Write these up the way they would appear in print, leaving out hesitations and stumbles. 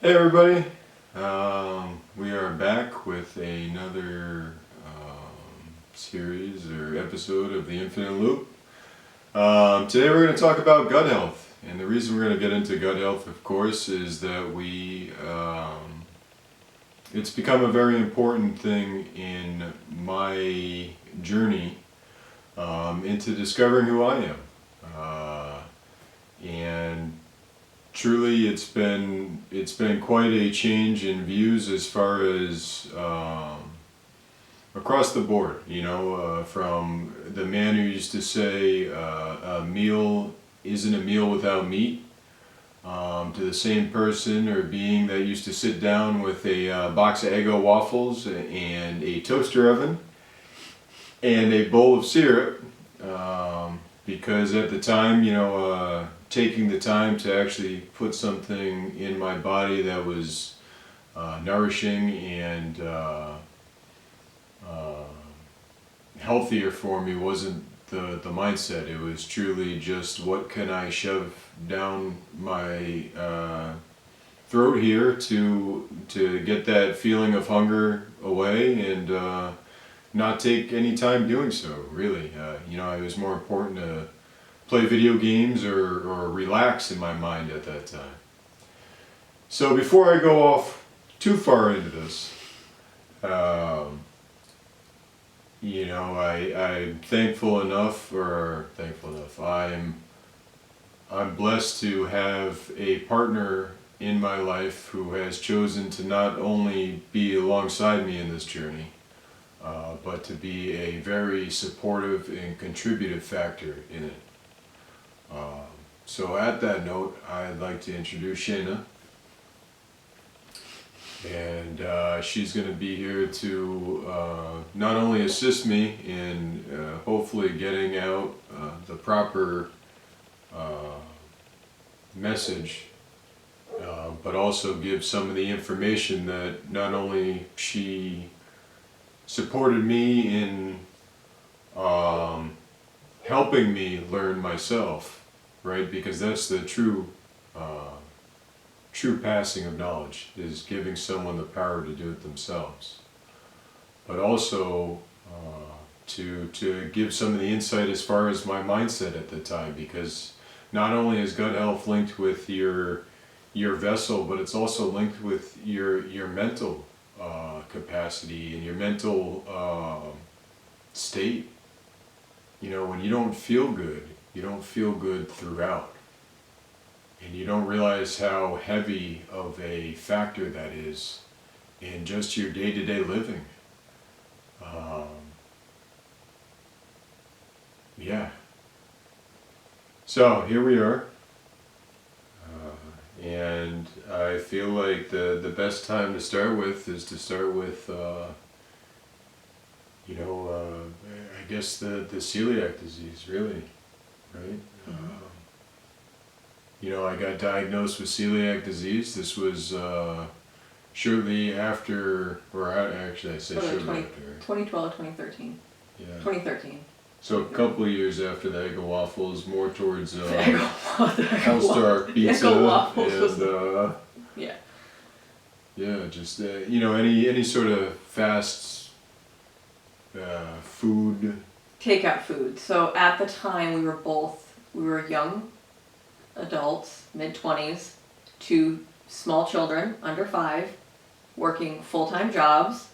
Hey everybody, we are back with another series or episode of the Infinite Loop. Today we're going to talk about gut health, and the reason we're going to get into gut health, of course, is that it's become a very important thing in my journey into discovering who I am. And truly, it's been quite a change in views as far as across the board. From the man who used to say a meal isn't a meal without meat, to the same person or being that used to sit down with a box of Eggo waffles and a toaster oven and a bowl of syrup, because at the time, taking the time to actually put something in my body that was nourishing and healthier for me wasn't the mindset. It was truly just, what can I shove down my throat here to get that feeling of hunger away, and not take any time doing so, really. It was more important to play video games or relax in my mind at that time. So before I go off too far into this, I'm thankful enough, I'm blessed to have a partner in my life who has chosen to not only be alongside me in this journey, but to be a very supportive and contributive factor in it. So at that note, I'd like to introduce Shaina, and she's going to be here to not only assist me in hopefully getting out the proper message, but also give some of the information that not only she supported me in helping me learn myself, right? Because that's the true passing of knowledge, is giving someone the power to do it themselves. But also to give some of the insight as far as my mindset at the time, because not only is gut health linked with your vessel, but it's also linked with your mental capacity and your mental state. When you don't feel good, you don't feel good throughout. And you don't realize how heavy of a factor that is in just your day-to-day living. So here we are. And I feel like the best time to start with is to start with I guess the celiac disease, really, right? I got diagnosed with celiac disease. This was shortly after, or actually I say shortly after. 2012, 2013. Yeah. 2013. So a couple of years after the Eggo waffles, more towards Eggo pizza, waffles and just any sort of fast food. Takeout food. So at the time we were young adults, mid-20s, 2 small children, under 5, working full-time jobs.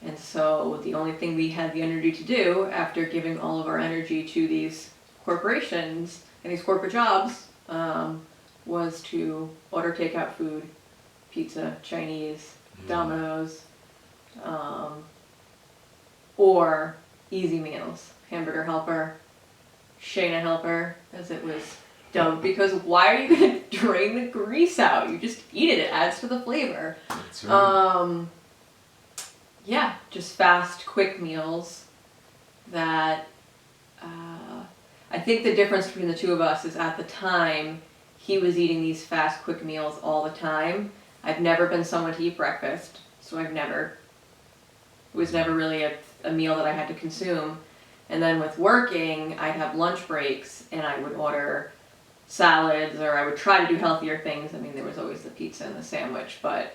And so the only thing we had the energy to do after giving all of our energy to these corporations and these corporate jobs was to order takeout food, pizza, Chinese, Domino's, or easy meals, hamburger helper, Shaina helper, as it was dubbed, because why are you going to drain the grease out? You just eat it. It adds to the flavor. That's right. Just fast, quick meals that I think the difference between the two of us is, at the time, he was eating these fast, quick meals all the time. I've never been someone to eat breakfast, so it was never really a meal that I had to consume. And then with working, I'd have lunch breaks and I would order salads, or I would try to do healthier things. I mean, there was always the pizza and the sandwich, but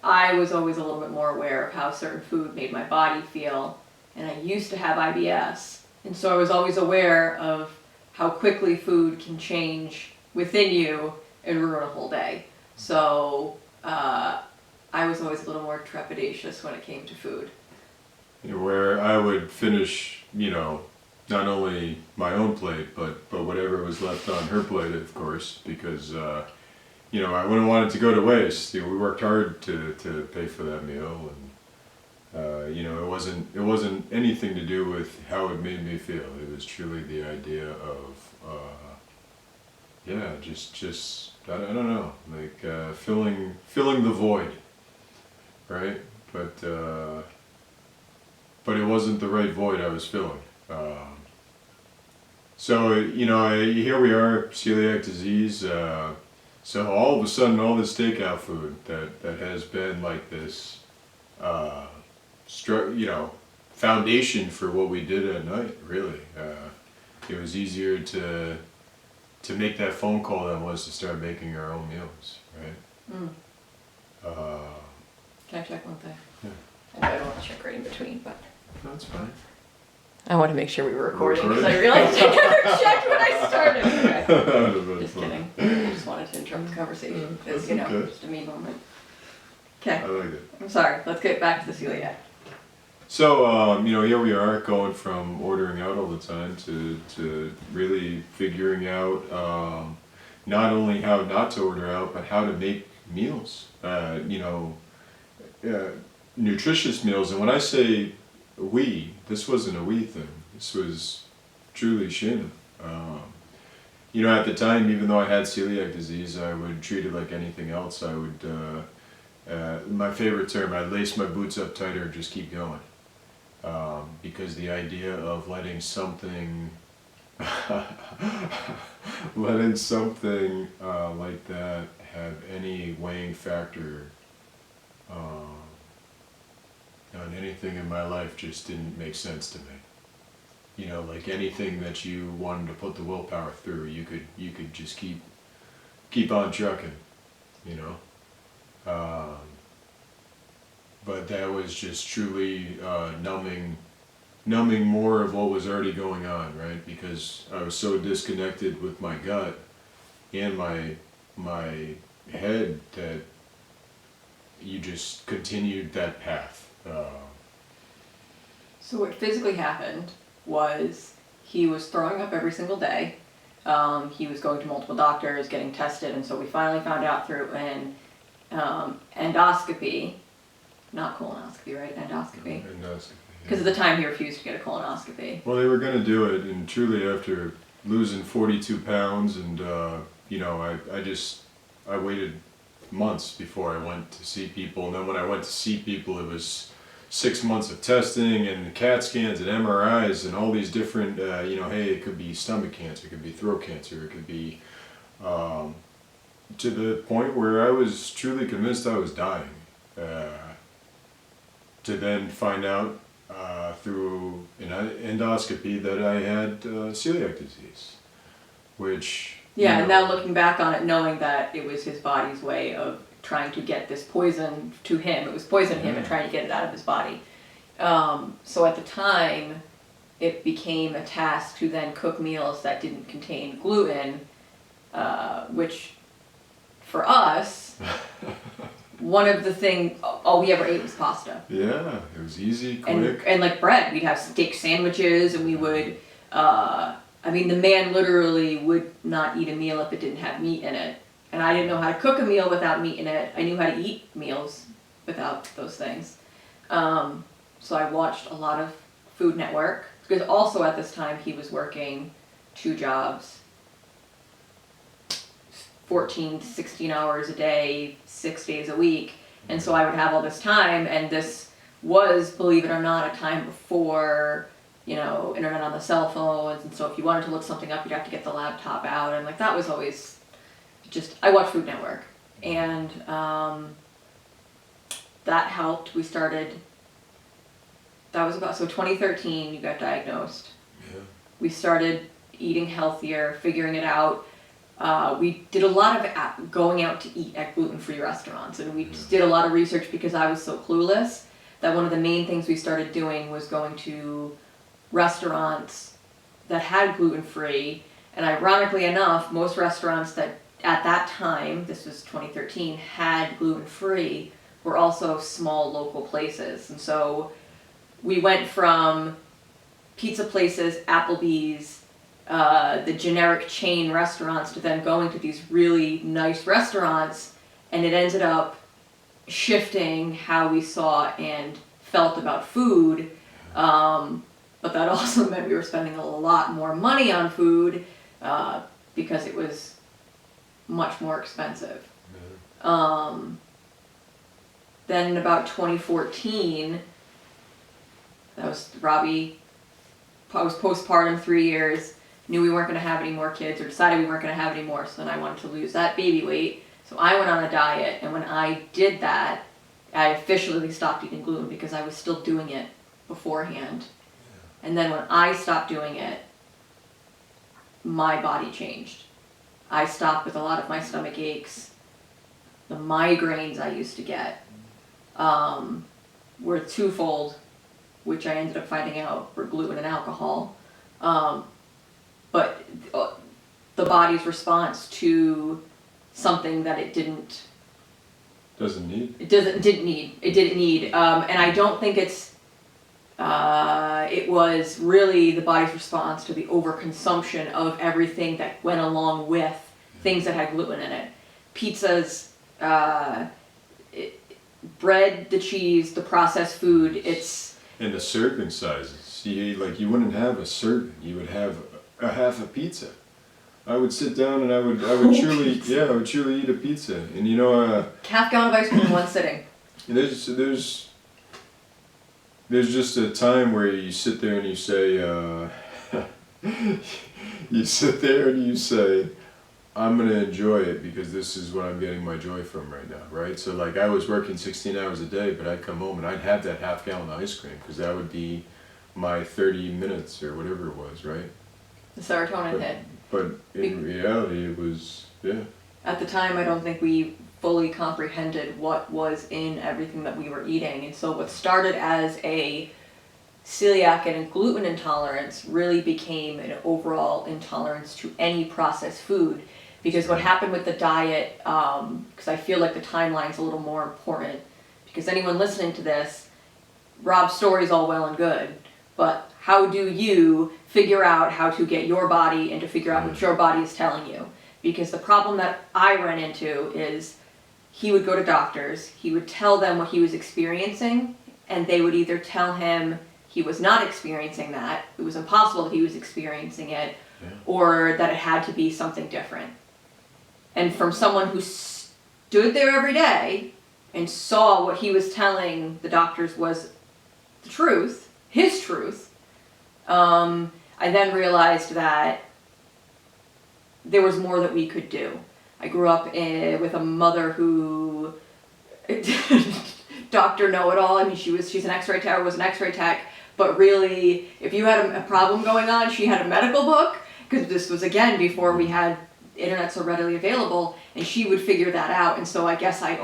I was always a little bit more aware of how certain food made my body feel, and I used to have IBS, and so I was always aware of how quickly food can change within you and ruin a whole day. So I was always a little more trepidatious when it came to food. Where I would finish, not only my own plate, but whatever was left on her plate, of course, because I wouldn't want it to go to waste. We worked hard to pay for that meal, and it wasn't anything to do with how it made me feel. It was truly the idea of just I don't know, like filling the void, right? But it wasn't the right void I was filling. So here we are, celiac disease. So all of a sudden, all this takeout food that has been like this, foundation for what we did at night. Really, it was easier to make that phone call than it was to start making our own meals, right? Mm. Can I check one thing? Yeah. I don't want to check right in between, but That's fine. I want to make sure we were recording because I realized I never checked when I started. Okay. Just kidding. I just wanted to interrupt the conversation because, okay. just a me moment. Okay. I like it. I'm sorry. Let's get back to the celiac. So, here we are going from ordering out all the time to really figuring out not only how not to order out, but how to make meals, nutritious meals. And when I say we, this wasn't a we thing. This was truly Shaina. At the time, even though I had celiac disease, I would treat it like anything else. I would, my favorite term, I'd lace my boots up tighter and just keep going. Because the idea of letting something like that have any weighing factor on anything in my life just didn't make sense to me. Like anything that you wanted to put the willpower through, you could just keep on trucking, but that was just truly numbing more of what was already going on, right? Because I was so disconnected with my gut and my head that you just continued that path. So what physically happened was he was throwing up every single day. He was going to multiple doctors, getting tested, and so we finally found out through an endoscopy, not colonoscopy, right? Endoscopy. Endoscopy. Because at the time he refused to get a colonoscopy. Well, they were going to do it, and truly after losing 42 pounds, and I waited months before I went to see people, and then when I went to see people, it was 6 months of testing and CAT scans and MRIs and all these different, hey, it could be stomach cancer, it could be throat cancer, it could be, to the point where I was truly convinced I was dying. To then find out through an endoscopy that I had celiac disease, which... Yeah, and now looking back on it, knowing that it was his body's way of trying to get this poison to him. It was poisoning him and trying to get it out of his body. So at the time, it became a task to then cook meals that didn't contain gluten, which for us, one of the things, all we ever ate was pasta. Yeah, it was easy, quick. And like bread, we'd have steak sandwiches, and we would, the man literally would not eat a meal if it didn't have meat in it. And I didn't know how to cook a meal without meat in it. I knew how to eat meals without those things. So I watched a lot of Food Network, because also at this time he was working 2 jobs, 14 to 16 hours a day, 6 days a week. And so I would have all this time, and this was, believe it or not, a time before, internet on the cell phones. And so if you wanted to look something up, you'd have to get the laptop out. And that was always I watched Food Network. And that helped. We started, that was about, so 2013 you got diagnosed. Yeah. We started eating healthier, figuring it out. We did a lot of going out to eat at gluten-free restaurants, and we just did a lot of research because I was so clueless that one of the main things we started doing was going to restaurants that had gluten-free. And ironically enough, most restaurants that at that time, this was 2013, had gluten-free were also small local places. And so we went from pizza places, Applebee's, the generic chain restaurants, to then going to these really nice restaurants, and it ended up shifting how we saw and felt about food. But that also meant we were spending a lot more money on food because it was much more expensive. Then in about 2014, that was Robby. I was postpartum 3 years, knew we weren't going to have any more kids, or decided we weren't going to have any more, so then I wanted to lose that baby weight. So I went on a diet, and when I did that, I officially stopped eating gluten because I was still doing it beforehand. And then when I stopped doing it, my body changed. I stopped with a lot of my stomach aches. The migraines I used to get were twofold, which I ended up finding out were gluten and alcohol. But the body's response to something that it didn't need. And I don't think it was really the body's response to the overconsumption of everything that went along with things that had gluten in it. Pizzas, bread, the cheese, the processed food, and the serving sizes. You wouldn't have a serving, you would have a half a pizza. I would sit down and I would truly eat a pizza. And half gallon of ice cream in one sitting. There's just a time where you sit there and you say, I'm going to enjoy it because this is what I'm getting my joy from right now, right? So like I was working 16 hours a day, but I'd come home and I'd have that half gallon of ice cream because that would be my 30 minutes or whatever it was, right? The serotonin hit. But in reality, it was, At the time, I don't think we fully comprehended what was in everything that we were eating. And so what started as a celiac and a gluten intolerance really became an overall intolerance to any processed food. Because what happened with the diet, because I feel like the timeline's a little more important, because anyone listening to this, Rob's story is all well and good, but how do you figure out how to get your body and to figure out what your body is telling you? Because the problem that I ran into is he would go to doctors, he would tell them what he was experiencing, and they would either tell him he was not experiencing that, it was impossible that he was experiencing it, or that it had to be something different. And from someone who stood there every day and saw what he was telling the doctors was the truth, his truth, I then realized that there was more that we could do. I grew up with a mother who, Dr. Know-It-All, I mean she's an x-ray tech, or was an x-ray tech, but really if you had a problem going on, she had a medical book, because this was again before we had internet so readily available, and she would figure that out. And so I guess the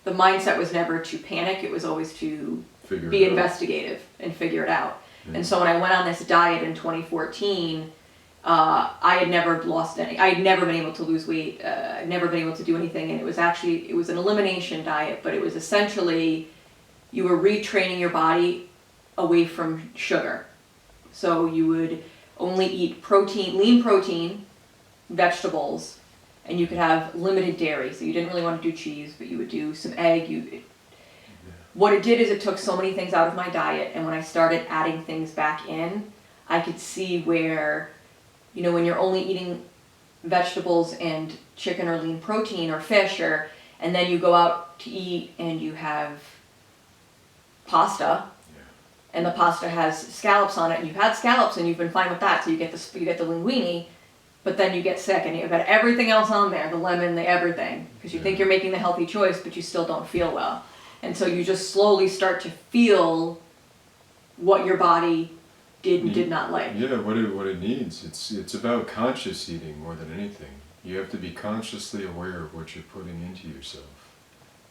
mindset was never to panic, it was always to be investigative and figure it out. And so when I went on this diet in 2014, I had never lost any. I had never been able to lose weight. I'd never been able to do anything. And it was an elimination diet, but it was essentially you were retraining your body away from sugar. So you would only eat protein, lean protein, vegetables, and you could have limited dairy. So you didn't really want to do cheese, but you would do some egg. What it did is it took so many things out of my diet, and when I started adding things back in, I could see where, when you're only eating vegetables and chicken or lean protein or fish, and then you go out to eat and you have pasta, and the pasta has scallops on it, and you've had scallops and you've been fine with that, so you get the linguine, but then you get sick and you've got everything else on there, the lemon, the everything, because you think you're making the healthy choice, but you still don't feel well. And so you just slowly start to feel what your body did not like. Yeah, what it needs. It's about conscious eating more than anything. You have to be consciously aware of what you're putting into yourself.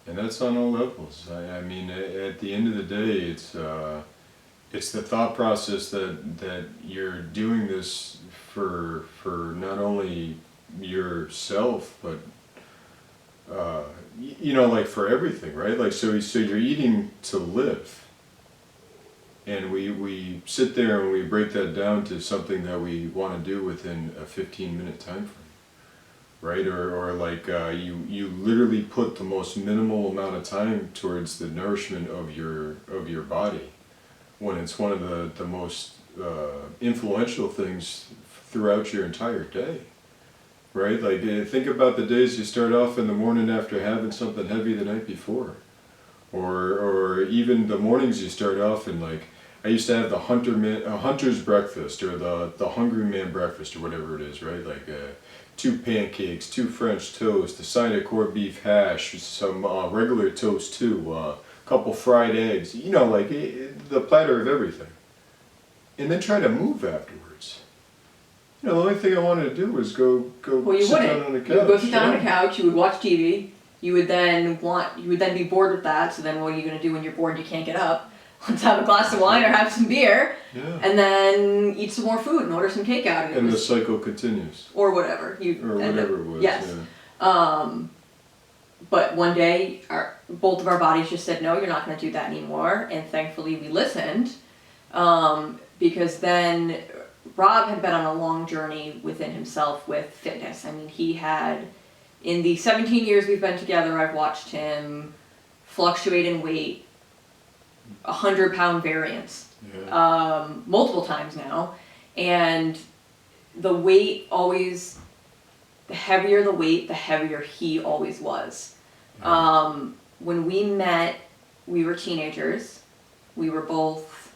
And that's on all levels. I mean, at the end of the day, it's the thought process that you're doing this for not only yourself, but like for everything, right? Like so you're eating to live, and we sit there and we break that down to something that we want to do within a 15-minute time frame. Right, or like you literally put the most minimal amount of time towards the nourishment of your body, when it's one of the most influential things throughout your entire day. Right, like think about the days you start off in the morning after having something heavy the night before, or even the mornings you start off in. Like I used to have the hunter's breakfast, or the hungry man breakfast, or whatever it is. Right, like. 2 pancakes, 2 French toast, a side of corned beef hash, some regular toast too, a couple fried eggs, like the platter of everything. And then try to move afterwards. The only thing I wanted to do was go sit down on the couch. You would go sit down on the couch, you would watch TV, you would then be bored with that, so then what are you going to do when you're bored and you can't get up? Let's have a glass of wine or have some beer, and then eat some more food and order some takeout. And the cycle continues. Or whatever. It was. Yes. Yeah. But one day, both of our bodies just said, no, you're not going to do that anymore. And thankfully we listened, because then Rob had been on a long journey within himself with fitness. I mean, he had, in the 17 years we've been together, I've watched him fluctuate in weight, 100-pound variance, multiple times now, and the weight always, the heavier the weight, the heavier he always was. When we met, we were teenagers. We were both,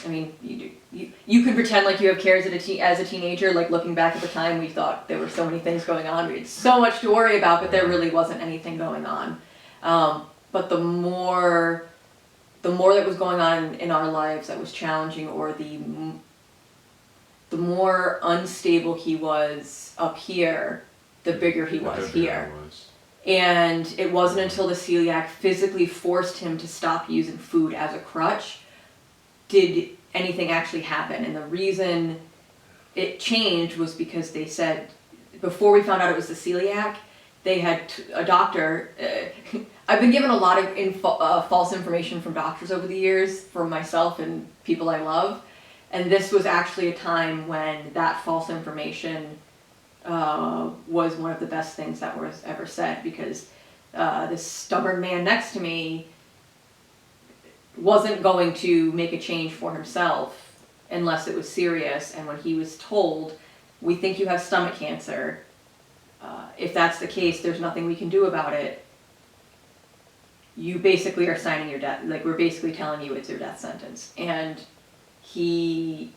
I mean, you could pretend like you have cares as a teenager, like looking back at the time, we thought there were so many things going on, we had so much to worry about, but there really wasn't anything going on. But the more that was going on in our lives that was challenging, or the more unstable he was up here, the bigger he was here. And it wasn't until the celiac physically forced him to stop using food as a crutch did anything actually happen. And the reason it changed was because they said, before we found out it was the celiac, they had a doctor. I've been given a lot of false information from doctors over the years, for myself and people I love. And this was actually a time when that false information was one of the best things that was ever said, because this stubborn man next to me wasn't going to make a change for himself unless it was serious. And when he was told, we think you have stomach cancer, if that's the case, there's nothing we can do about it, you basically are signing your death, like we're basically telling you it's your death sentence. And it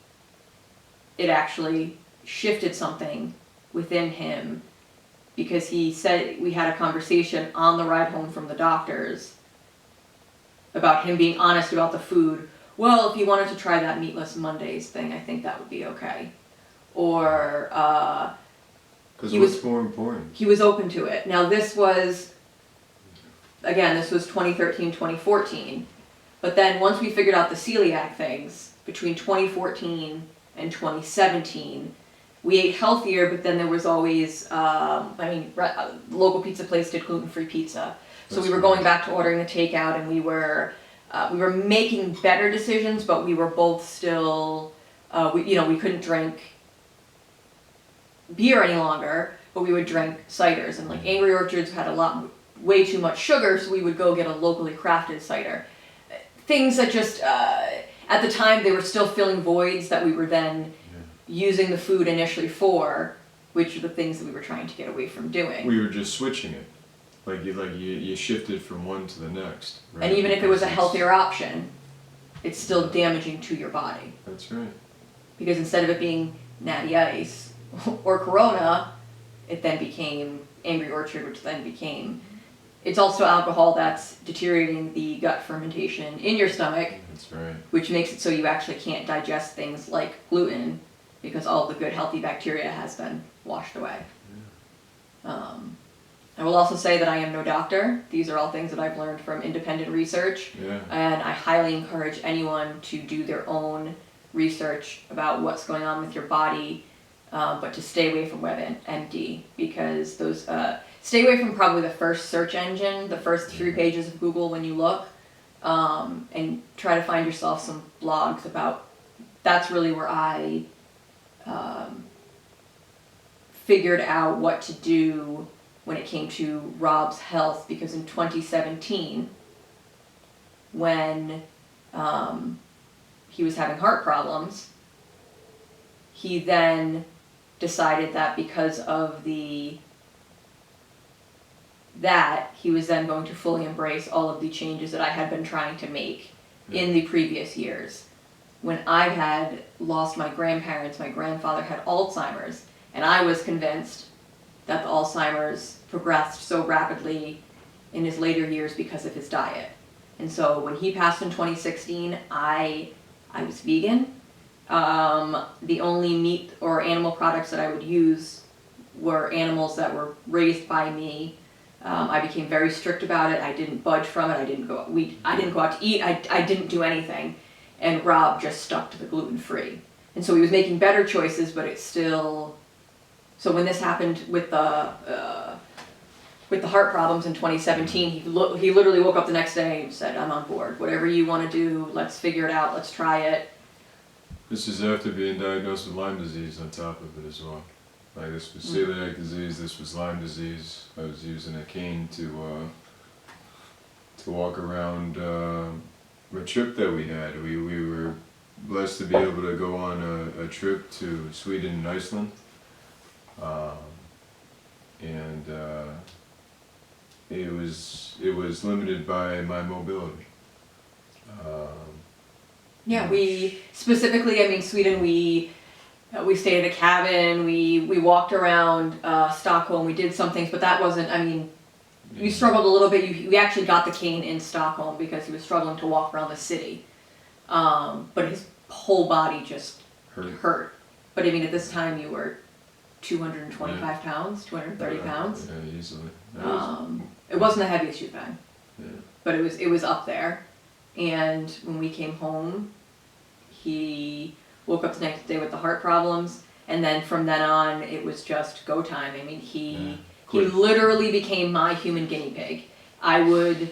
actually shifted something within him, because he said, we had a conversation on the ride home from the doctors about him being honest about the food. Well, if you wanted to try that meatless Mondays thing, I think that would be okay. Or, because what's more important? He was open to it. Now this was 2013, 2014. But then once we figured out the celiac things, between 2014 and 2017, we ate healthier, but then there was always, local pizza place did gluten-free pizza. So we were going back to ordering the takeout, and we were making better decisions, but we were both still, we couldn't drink beer any longer, but we would drink ciders. And like Angry Orchards had way too much sugar, so we would go get a locally crafted cider. Things that just, at the time, they were still filling voids that we were then using the food initially for, which are the things that we were trying to get away from doing. We were just switching it. You shifted from one to the next. Right? And even if it was a healthier option, it's still damaging to your body. That's right. Because instead of it being Natty Ice or Corona, it then became Angry Orchard, which then became it's also alcohol that's deteriorating the gut fermentation in your stomach, That's right. which makes it so you actually can't digest things like gluten because all the good healthy bacteria has been washed away. I will also say that I am no doctor. These are all things that I've learned from independent research, and I highly encourage anyone to do their own research about what's going on with your body, but to stay away from WebMD, because those stay away from probably the first search engine, the first 3 pages of Google when you look, and try to find yourself some blogs about. That's really where I figured out what to do when it came to Rob's health, because in 2017, when he was having heart problems, he then decided that because of that he was then going to fully embrace all of the changes that I had been trying to make in the previous years. When I had lost my grandparents, my grandfather had Alzheimer's, and I was convinced that the Alzheimer's progressed so rapidly in his later years because of his diet. And so when he passed in 2016, I was vegan. The only meat or animal products that I would use were animals that were raised by me. I became very strict about it. I didn't budge from it. I didn't go out to eat. I didn't do anything. And Rob just stuck to the gluten-free. And so he was making better choices, but it's still. So when this happened with the heart problems in 2017, he literally woke up the next day and said, "I'm on board. Whatever you want to do, let's figure it out. Let's try it." This is after being diagnosed with Lyme disease on top of it as well. Like, this was celiac disease, this was Lyme disease. I was using a cane to walk around a trip that we had. We were blessed to be able to go on a trip to Sweden and Iceland. And it was limited by my mobility. Yeah, we specifically, I mean, Sweden, we stayed at a cabin, we walked around Stockholm, we did some things, but that wasn't, I mean, we struggled a little bit. We actually got the cane in Stockholm because he was struggling to walk around the city. But his whole body just hurt. But I mean, at this time you were 225 pounds, 230 pounds. Yeah, easily. It wasn't the heaviest you've been, Yeah. but it was up there. And when we came home, he woke up the next day with the heart problems, and then from then on, it was just go time. I mean, he literally became my human guinea pig. I would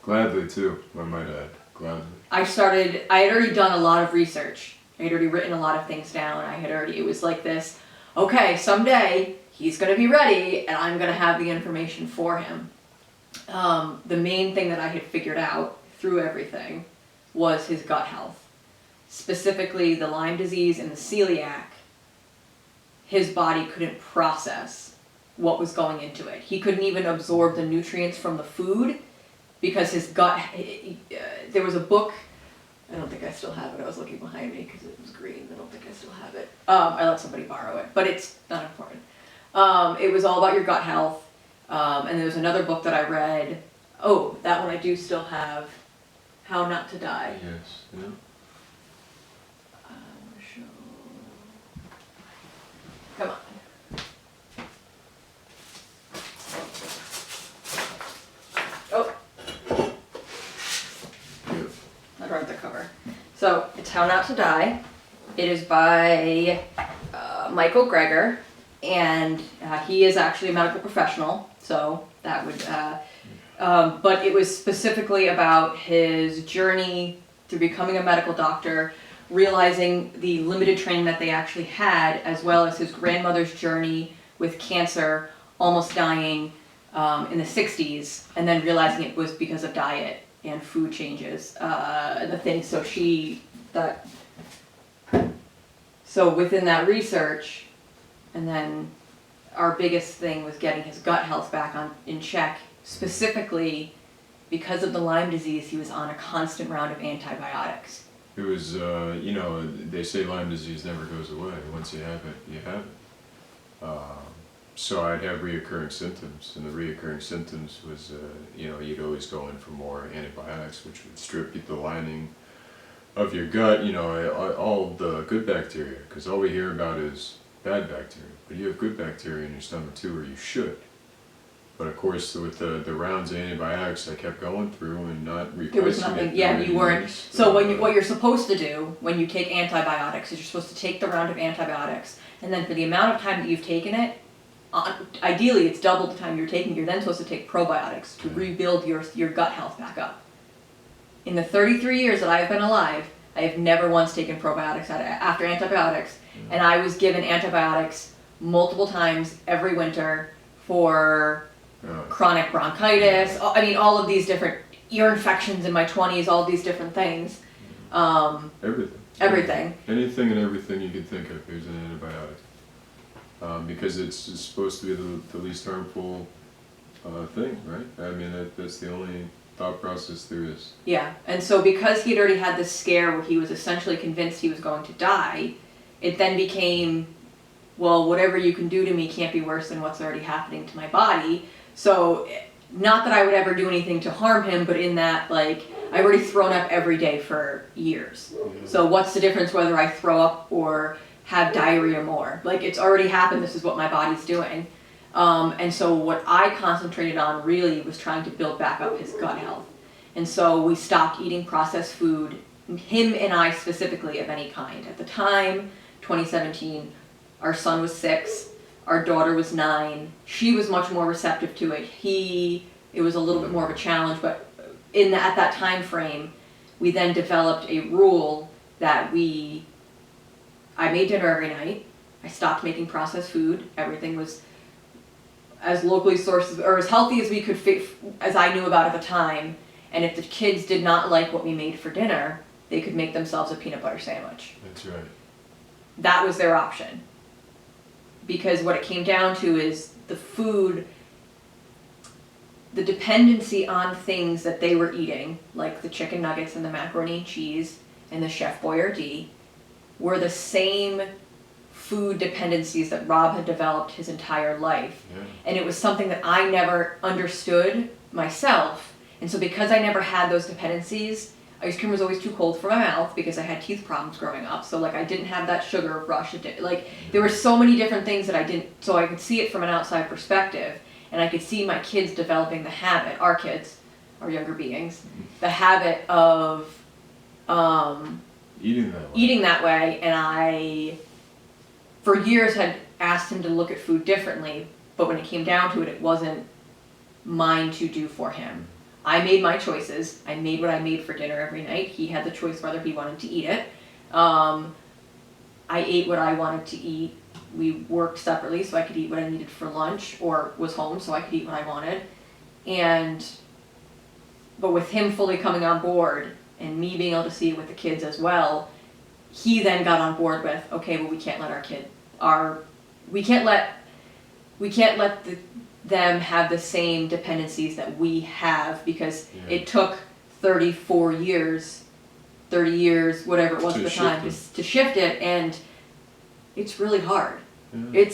Gladly too, I might add. Gladly. I had already done a lot of research. I had already written a lot of things down. It was like this, okay, someday he's going to be ready and I'm going to have the information for him. The main thing that I had figured out through everything was his gut health. Specifically the Lyme disease and the celiac. His body couldn't process what was going into it. He couldn't even absorb the nutrients from the food because his gut, there was a book, I don't think I still have it, I was looking behind me because it was green, I don't think I still have it. I let somebody borrow it, but it's not important. It was all about your gut health, and there was another book that I read, that one I do still have, How Not to Die. Yes, yeah. Come on. Oh. I wrote the cover. So, it's How Not to Die. It is by Michael Greger, and he is actually a medical professional, so that would, but it was specifically about his journey through becoming a medical doctor, realizing the limited training that they actually had, as well as his grandmother's journey with cancer, almost dying in the 60s, and then realizing it was because of diet and food changes, the thing. So within that research, and then our biggest thing was getting his gut health back in check, specifically because of the Lyme disease. He was on a constant round of antibiotics. It was, they say Lyme disease never goes away. Once you have it, you have it. so I'd have reoccurring symptoms, and the reoccurring symptoms was, you'd always go in for more antibiotics, which would strip the lining of your gut, all the good bacteria, because all we hear about is bad bacteria, but you have good bacteria in your stomach too, or you should. But of course, with the rounds of antibiotics I kept going through and not replacing There was nothing, it, yeah, you weren't. So what you're supposed to do when you take antibiotics is you're supposed to take the round of antibiotics, and then for the amount of time that you've taken it, ideally it's double the time you're taking, you're then supposed to take probiotics to rebuild your gut health back up. In the 33 years that I've been alive, I have never once taken probiotics after antibiotics, and I was given antibiotics multiple times every winter for chronic bronchitis, all of these different ear infections in my 20s, all these different things. Everything. Anything and everything you can think of, there's an antibiotic. Because it's supposed to be the least harmful thing, right? That's the only thought process there is. Yeah, and so because he'd already had this scare where he was essentially convinced he was going to die, it then became, well, whatever you can do to me can't be worse than what's already happening to my body. So, not that I would ever do anything to harm him, but in that, I've already thrown up every day for years. Yeah. So what's the difference whether I throw up or have diarrhea more? It's already happened, this is what my body's doing. And so what I concentrated on really was trying to build back up his gut health. And so we stopped eating processed food, him and I specifically, of any kind. At the time, 2017, our son was 6. Our daughter was 9. She was much more receptive to it. It was a little bit more of a challenge, but at that time frame, we then developed a rule that I made dinner every night. I stopped making processed food. Everything was as locally sourced or as healthy as we could as I knew about at the time. And if the kids did not like what we made for dinner, they could make themselves a peanut butter sandwich. That's right. That was their option. Because what it came down to is the food, the dependency on things that they were eating, like the chicken nuggets and the macaroni and cheese and the Chef Boyardee, were the same food dependencies that Rob had developed his entire life. Yeah. And it was something that I never understood myself. And so because I never had those dependencies, ice cream was always too cold for my mouth because I had teeth problems growing up. So I didn't have that sugar rush. There were so many different things that I didn't, so I could see it from an outside perspective. And I could see my kids developing the habit, our kids, our younger beings, the habit of eating that way. And I, for years, had asked him to look at food differently. But when it came down to it, it wasn't mine to do for him. I made my choices. I made what I made for dinner every night. He had the choice whether he wanted to eat it. I ate what I wanted to eat. We worked separately so I could eat what I needed for lunch, or was home so I could eat what I wanted. But with him fully coming on board and me being able to see it with the kids as well, he then got on board with, okay, well, we can't let them have the same dependencies that we have, because it took 30 years, whatever it was at the time, to shift it, and it's really hard. Yeah.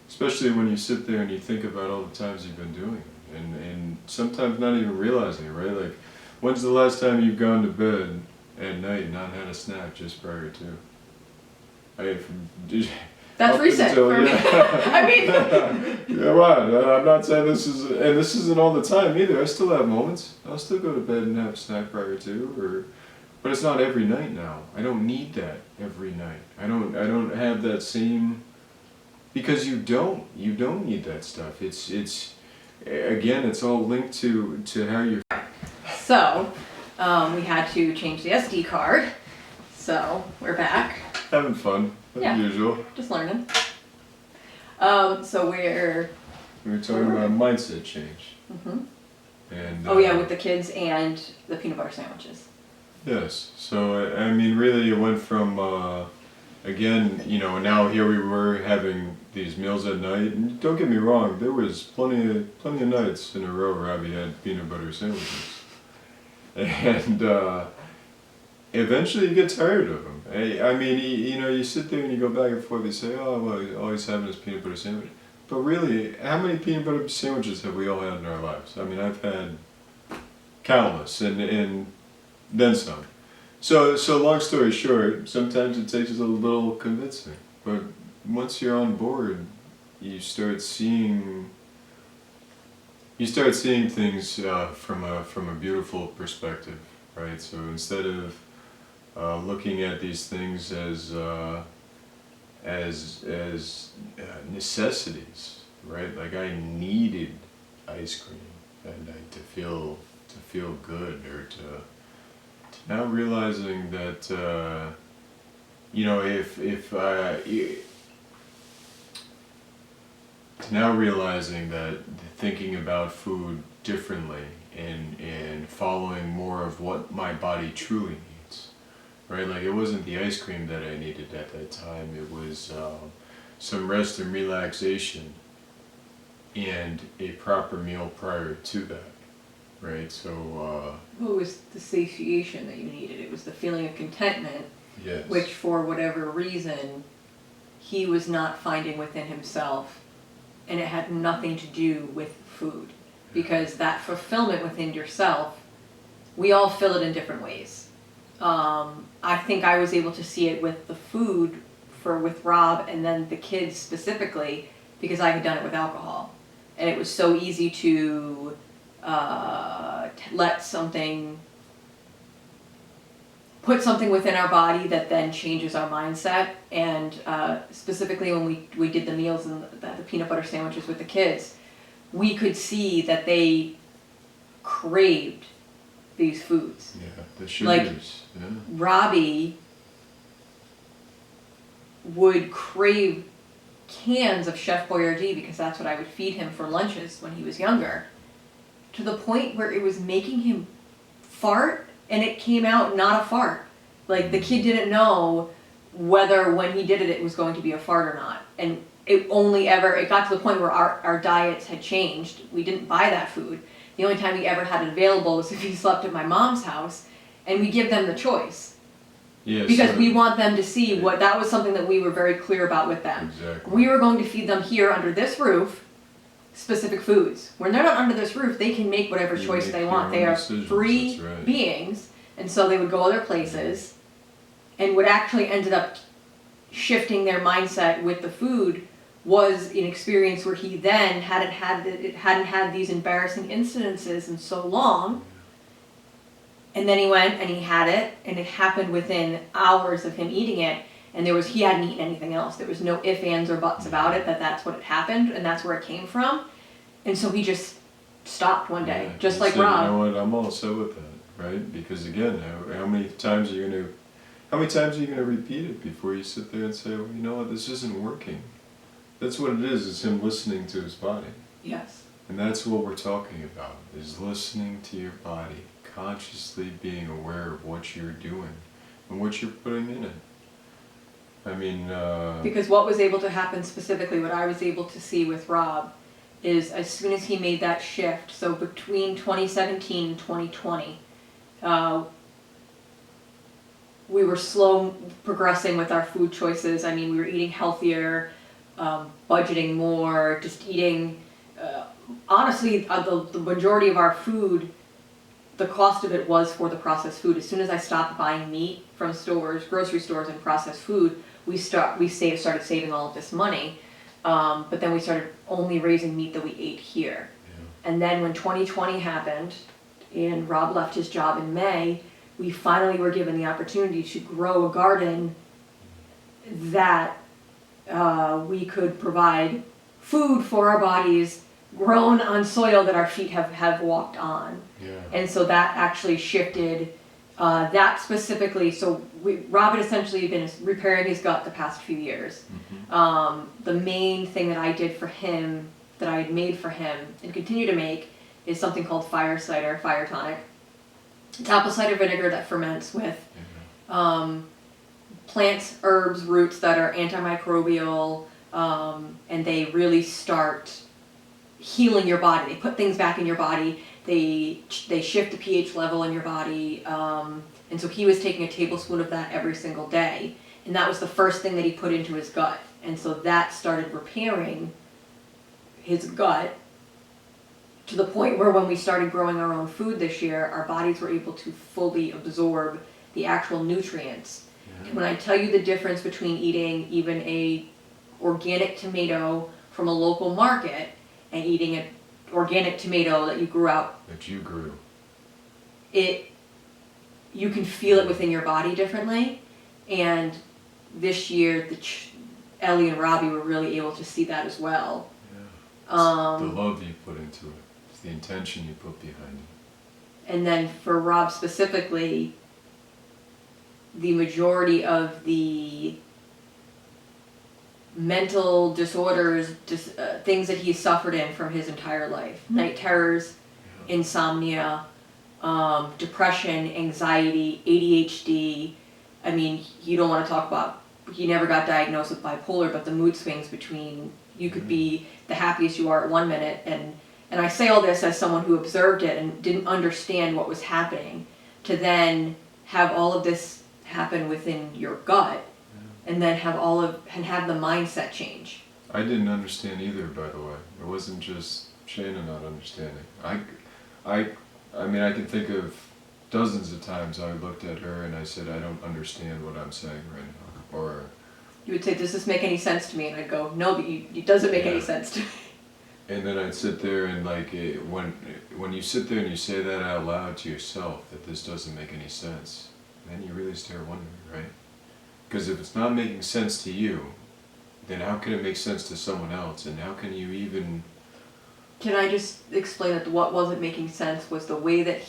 Especially when you sit there and you think about all the times you've been doing it, and sometimes not even realizing it, right? When's the last time you've gone to bed at night and not had a snack just prior to? That's recent for me. Yeah, well, I'm not saying this isn't all the time either. I still have moments. I'll still go to bed and have a snack prior to, but it's not every night now. I don't need that every night. I don't have that same, because you don't need that stuff. It's again, it's all linked to how you're. So, we had to change the SD card. So we're back. Having fun. As usual. Just learning. So we were talking about mindset change. Mm-hmm. And with the kids and the peanut butter sandwiches. Yes. So really, it went from again, now here we were having these meals at night. And don't get me wrong, there was plenty of nights in a row Robby had peanut butter sandwiches, and eventually you get tired of them. You sit there and you go back and forth. You say, oh, well, he's always having his peanut butter sandwich. But really, how many peanut butter sandwiches have we all had in our lives? I mean, I've had countless, and then some. So long story short, sometimes it takes a little convincing. But once you're on board, you start seeing things from a beautiful perspective, right? So instead of looking at these things as necessities, right? Like I needed ice cream to feel good, or to now realizing that now realizing that thinking about food differently and following more of what my body truly needs, right? Like it wasn't the ice cream that I needed at that time, it was some rest and relaxation and a proper meal prior to that, right? So Well, it was the satiation that you needed. It was the feeling of contentment, yes. which for whatever reason he was not finding within himself, and it had nothing to do with food, because that fulfillment within yourself, we all fill it in different ways. I think I was able to see it with the food with Rob and then the kids specifically, because I had done it with alcohol, and it was so easy to put something within our body that then changes our mindset. And specifically when we did the meals and the peanut butter sandwiches with the kids, we could see that they craved these foods. Yeah, the sugars. Like, yeah. Robby would crave cans of Chef Boyardee because that's what I would feed him for lunches when he was younger, to the point where it was making him fart, and it came out not a fart. Like the kid didn't know whether when he did it, it was going to be a fart or not. And it got to the point where our diets had changed. We didn't buy that food. The only time he ever had it available was if he slept at my mom's house, and we give them the choice. Yeah, Because we want them to see that was something that we were very clear about with them. Exactly. We were going to feed them here under this roof specific foods. When they're not under this roof, they can make whatever choice they want. They are free beings, and so they would go other places, and what actually ended up shifting their mindset with the food was an experience where he then hadn't had these embarrassing incidences in so long. And then he went and he had it, and it happened within hours of him eating it, and he hadn't eaten anything else. There was no ifs, ands, or buts about it, that's what had happened, and that's where it came from. And so he just stopped one day, just like Rob. You know what, I'm all set with that, right? Because again, how many times are you gonna repeat it before you sit there and say, well, you know what, this isn't working? That's what it is him listening to his body. Yes. And that's what we're talking about, is listening to your body, consciously being aware of what you're doing and what you're putting in it. I mean, because what was able to happen specifically, what I was able to see with Rob, is as soon as he made that shift, so between 2017 and 2020, we were slow progressing with our food choices. I mean, we were eating healthier, budgeting more, just eating, honestly, the majority of our food, the cost of it was for the processed food. As soon as I stopped buying meat from stores, grocery stores, and processed food, we started saving all of this money. But then we started only raising meat that we ate here. Yeah. And then when 2020 happened, and Rob left his job in May, we finally were given the opportunity to grow a garden that we could provide food for our bodies, grown on soil that our feet have walked on. Yeah. And so that actually shifted that specifically. So Rob had essentially been repairing his gut the past few years. Mm-hmm. The main thing that I did for him, that I had made for him and continue to make, is something called fire tonic. It's apple cider vinegar that ferments with plants, herbs, roots that are antimicrobial, and they really start healing your body. They put things back in your body. They shift the pH level in your body. And so he was taking a tablespoon of that every single day. And that was the first thing that he put into his gut. And so that started repairing his gut to the point where when we started growing our own food this year, our bodies were able to fully absorb the actual nutrients. Yeah. And when I tell you the difference between eating even a organic tomato from a local market and eating an organic tomato that you grew out, That you grew. you can feel it within your body differently. And this year, Ellie and Robby were really able to see that as well. Yeah. It's the love you put into it. It's the intention you put behind it. And then for Rob specifically, the majority of the mental disorders, things that he's suffered in from his entire life, night terrors, insomnia, depression, anxiety, ADHD. I mean, you don't want to talk about, he never got diagnosed with bipolar, but the mood swings between, you could be the happiest you are at 1 minute, and I say all this as someone who observed it and didn't understand what was happening, to then have all of this happen within your gut, and then have the mindset change. I didn't understand either, by the way. It wasn't just Shaina not understanding. I mean, I can think of dozens of times I looked at her and I said, I don't understand what I'm saying right now. Or you would say, does this make any sense to me? And I'd go, no, but it doesn't make any sense to me. And then I'd sit there and when you sit there and you say that out loud to yourself, that this doesn't make any sense, then you really start wondering, right? Because if it's not making sense to you, then how can it make sense to someone else? And how can you even... Can I just explain that what wasn't making sense was the way that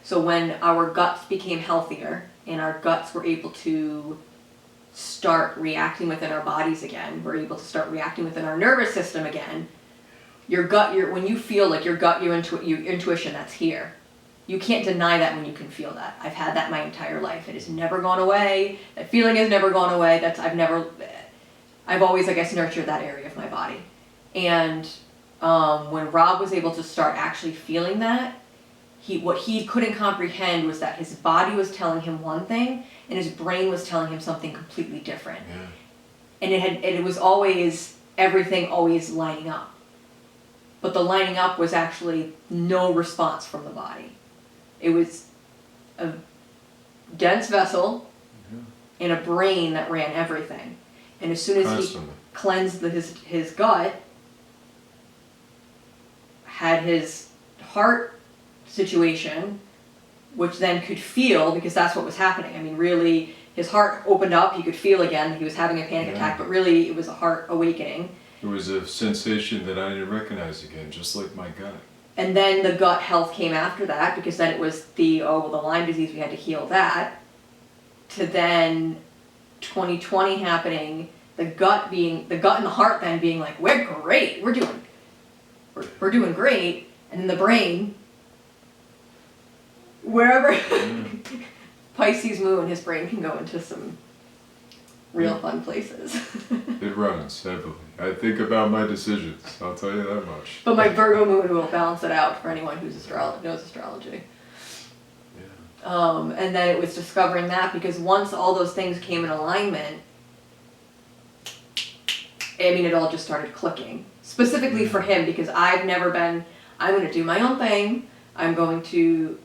so when our guts became healthier and our guts were able to start reacting within our bodies again, we're able to start reacting within our nervous system again, your gut, when you feel like your gut, your intuition, that's here. You can't deny that when you can feel that. I've had that my entire life. It has never gone away. That feeling has never gone away. I've always, I guess, nurtured that area of my body. And when Rob was able to start actually feeling that, what he couldn't comprehend was that his body was telling him one thing and his brain was telling him something completely different. Yeah. And it was always, everything always lining up. But the lining up was actually no response from the body. It was a dense vessel and a brain that ran everything. And as soon as he cleansed his gut, had his heart situation, which then could feel, because that's what was happening. I mean, really, his heart opened up, he could feel again, he was having a panic attack, but really it was a heart awakening. It was a sensation that I didn't recognize again, just like my gut. And then the gut health came after that, because then it was the Lyme disease, we had to heal that. To then 2020 happening, the gut and the heart then being like, we're great, we're doing great. And then the brain, wherever Pisces moon, his brain can go into some real fun places. It runs heavily. I think about my decisions, I'll tell you that much. But my Virgo moon will balance it out for anyone who's knows astrology. Yeah. And then it was discovering that, because once all those things came in alignment, I mean, it all just started clicking. Specifically for him, because I'm going to do my own thing, I'm going to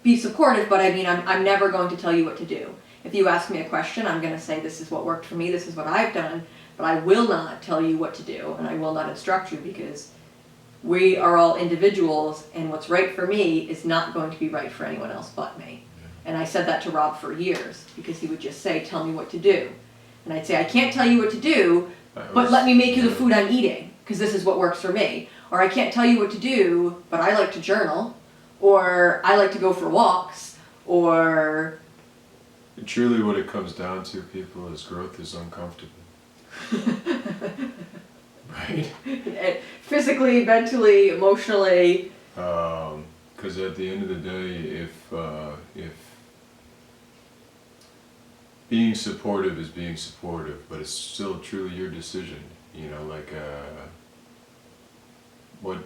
be supportive, but I mean, I'm never going to tell you what to do. If you ask me a question, I'm going to say, this is what worked for me, this is what I've done, but I will not tell you what to do, and I will not instruct you, because we are all individuals, and what's right for me is not going to be right for anyone else but me. And I said that to Rob for years, because he would just say, tell me what to do. And I'd say, I can't tell you what to do, but let me make you the food I'm eating, because this is what works for me. Or I can't tell you what to do, but I like to journal, or I like to go for walks, or... And truly what it comes down to, people, is growth is uncomfortable. Right? Physically, mentally, emotionally. Because at the end of the day, if being supportive is being supportive, but it's still truly your decision, you know, like what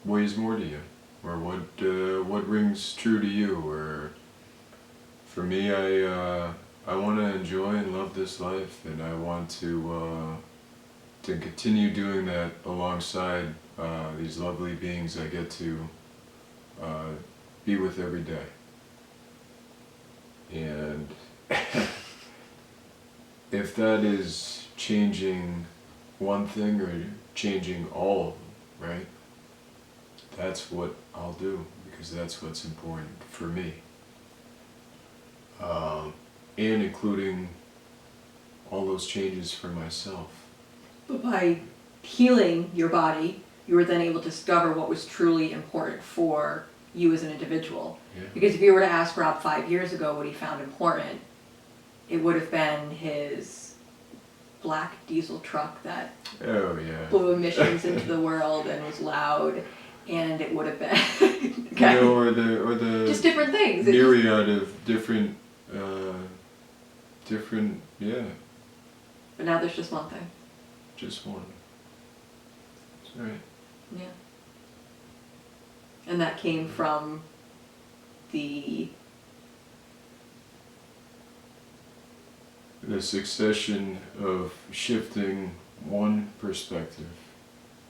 weighs more to you, or what rings true to you, or for me, I want to enjoy and love this life, and I want to to continue doing that alongside these lovely beings I get to be with every day. And if that is changing one thing or changing all of them, right? That's what I'll do, because that's what's important for me. And including all those changes for myself. But by healing your body, you were then able to discover what was truly important for you as an individual. Yeah. Because if you were to ask Rob 5 years ago what he found important, it would have been his black diesel truck that Oh yeah. blew emissions into the world and was loud, and it would have been You know, or the just different things. myriad of different, yeah, But now there's just one thing. just one. That's right. Yeah. And that came from the succession of shifting one perspective,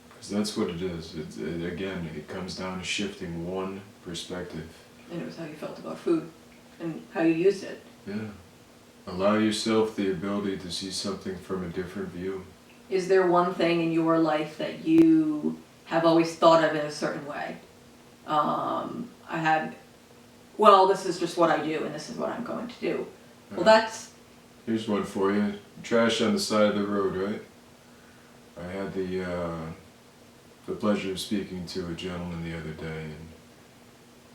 because that's what it is. Again, it comes down to shifting one perspective. and it was how you felt about food and how you used it. Yeah. Allow yourself the ability to see something from a different view. Is there one thing in your life that you have always thought of in a certain way? This is just what I do and this is what I'm going to do. Well, that's... Here's one for you. Trash on the side of the road, right? I had the pleasure of speaking to a gentleman the other day, and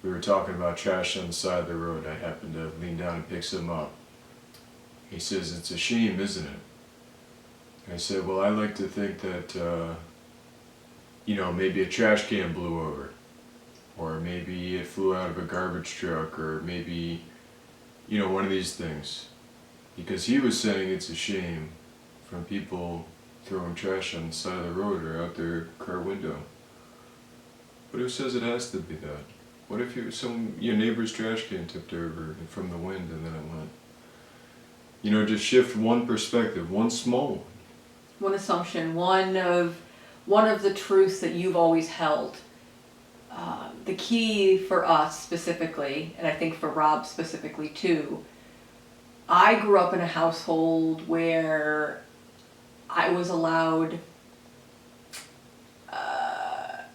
we were talking about trash on the side of the road. I happened to lean down and pick some up. He says, "It's a shame, isn't it?" I said, "Well, I like to think that, maybe a trash can blew over, or maybe it flew out of a garbage truck, or maybe, one of these things." Because he was saying it's a shame from people throwing trash on the side of the road or out their car window. But who says it has to be that? What if your neighbor's trash can tipped over from the wind and then it went? Just shift one perspective, one small one. One assumption, one of the truths that you've always held. The key for us specifically, and I think for Rob specifically too, I grew up in a household where I was allowed, I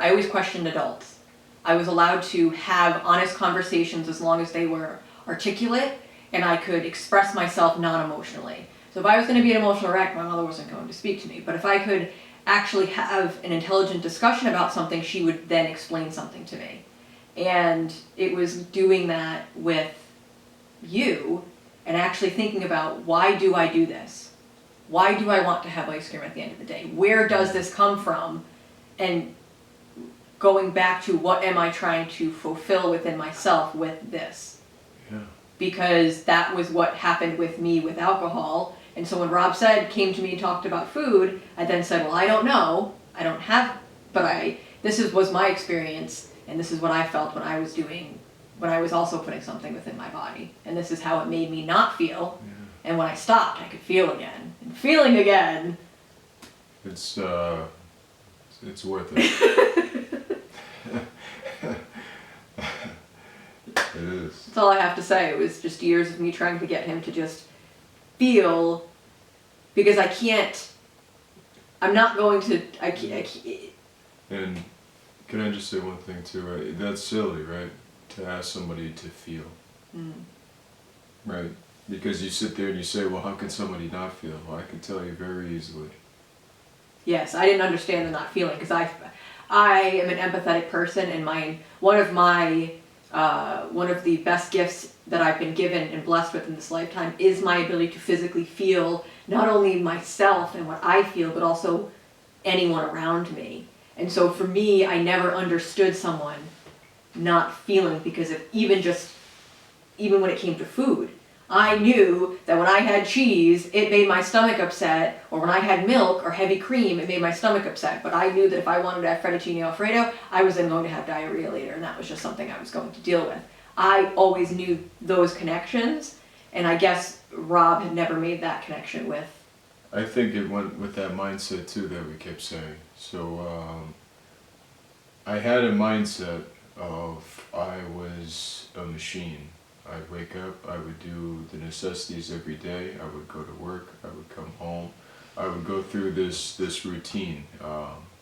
always questioned adults. I was allowed to have honest conversations as long as they were articulate and I could express myself non-emotionally. So if I was going to be an emotional wreck, my mother wasn't going to speak to me. But if I could actually have an intelligent discussion about something, she would then explain something to me. And it was doing that with you and actually thinking about, why do I do this? Why do I want to have ice cream at the end of the day? Where does this come from? And going back to, what am I trying to fulfill within myself with this? Yeah. Because that was what happened with me with alcohol. And so when Rob came to me and talked about food, I then said, well, I don't know. I don't have, but this was my experience. And this is what I felt when I was also putting something within my body. And this is how it made me not feel. Yeah. And when I stopped, I could feel again. And feeling again. It's worth it. It is. That's all I have to say. It was just years of me trying to get him to just feel, because I can't. And can I just say one thing too? That's silly, right? To ask somebody to feel. Mm. Right? Because you sit there and you say, well, how can somebody not feel? Well, I can tell you very easily. Yes, I didn't understand the not feeling, because I am an empathetic person, and one of the best gifts that I've been given and blessed with in this lifetime is my ability to physically feel not only myself and what I feel, but also anyone around me. And so for me, I never understood someone not feeling, because even when it came to food, I knew that when I had cheese, it made my stomach upset, or when I had milk or heavy cream, it made my stomach upset. But I knew that if I wanted to have fettuccine alfredo, I was then going to have diarrhea later, and that was just something I was going to deal with. I always knew those connections, and I guess Rob had never made that connection with I think it went with that mindset too that we kept saying. So I had a mindset of I was a machine. I'd wake up, I would do the necessities every day, I would go to work, I would come home, I would go through this routine.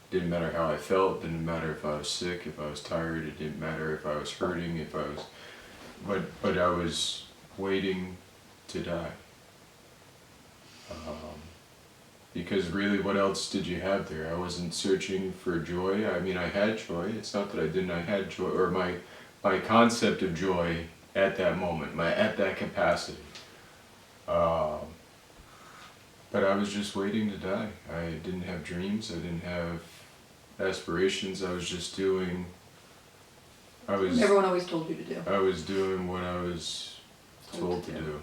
Didn't matter how I felt, didn't matter if I was sick, if I was tired, it didn't matter if I was hurting, if I was, but I was waiting to die. Because really, what else did you have there? I wasn't searching for joy. I mean, I had joy. It's not that I didn't. I had joy, or my concept of joy at that moment, at that capacity. But I was just waiting to die. I didn't have dreams. I didn't have aspirations. I was just doing. Everyone always told you to do. I was doing what I was told to do.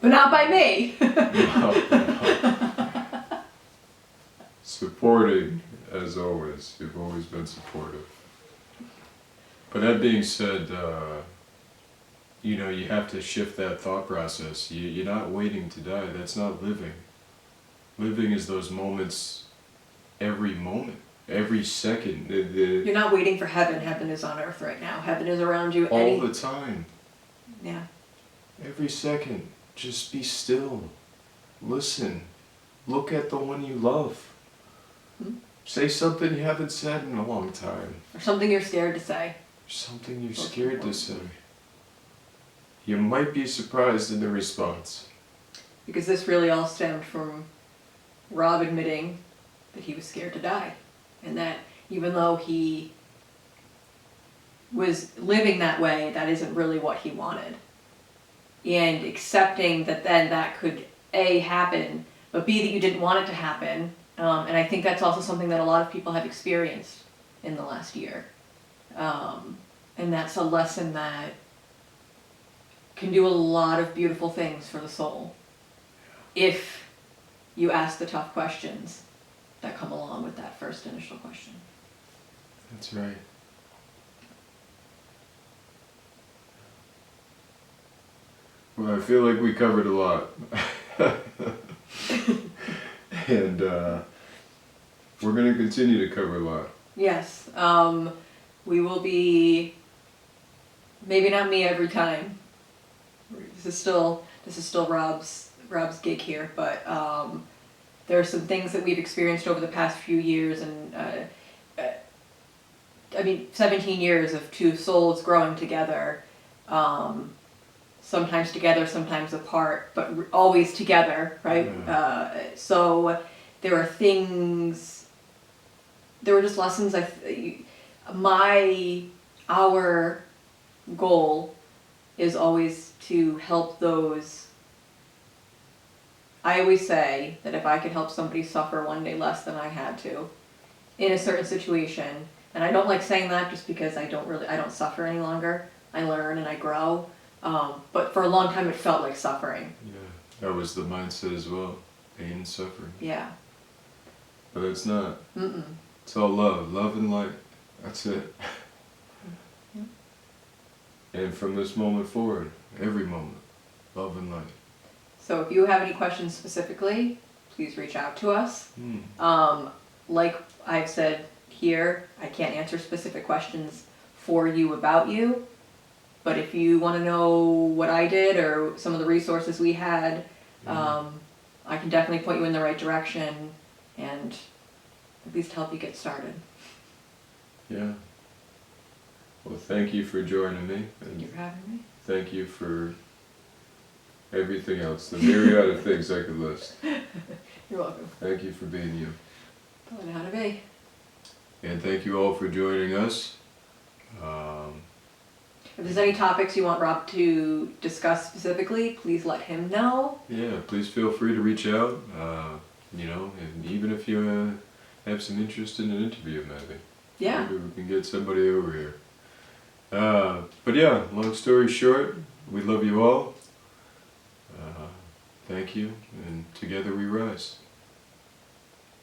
But not by me. No. Supporting, as always. You've always been supportive. But that being said, you know, you have to shift that thought process. You're not waiting to die. That's not living. Living is those moments, every moment, every second. You're not waiting for heaven. Heaven is on earth right now. Heaven is around you. All the time. Yeah. Every second. Just be still. Listen. Look at the one you love. Say something you haven't said in a long time. Or something you're scared to say. Something you're scared to say. You might be surprised in the response. Because this really all stemmed from Rob admitting that he was scared to die. And that even though he was living that way, that isn't really what he wanted. And accepting that then that could A, happen, but B, that you didn't want it to happen. And I think that's also something that a lot of people have experienced in the last year. And that's a lesson that can do a lot of beautiful things for the soul if you ask the tough questions that come along with that first initial question. That's right. Well, I feel like we covered a lot. And we're going to continue to cover a lot. Yes. We will be, maybe not me every time. This is still Rob's gig here, but there are some things that we've experienced over the past few years, and I mean, 17 years of two souls growing together. Sometimes together, sometimes apart, but always together, right? So there are things, there were just lessons. Our goal is always to help those. I always say that if I could help somebody suffer one day less than I had to in a certain situation, and I don't like saying that just because I don't suffer any longer. I learn and I grow. But for a long time it felt like suffering. Yeah, that was the mindset as well. Pain and suffering. Yeah. But it's not. It's all love and light. That's it. And from this moment forward, every moment, love and light. So if you have any questions specifically, please reach out to us. Like I've said here, I can't answer specific questions for you about you. But if you want to know what I did or some of the resources we had, I can definitely point you in the right direction and at least help you get started. Yeah. Well, thank you for joining me. Thank you for having me. Thank you for everything else, the myriad of things I could list. You're welcome. Thank you for being you. I know how to be. And thank you all for joining us. If there's any topics you want Rob to discuss specifically, please let him know. Yeah, please feel free to reach out. You know, and even if you have some interest in an interview, maybe. Yeah. Maybe we can get somebody over here. But yeah, long story short, we love you all. Thank you, and together we rise.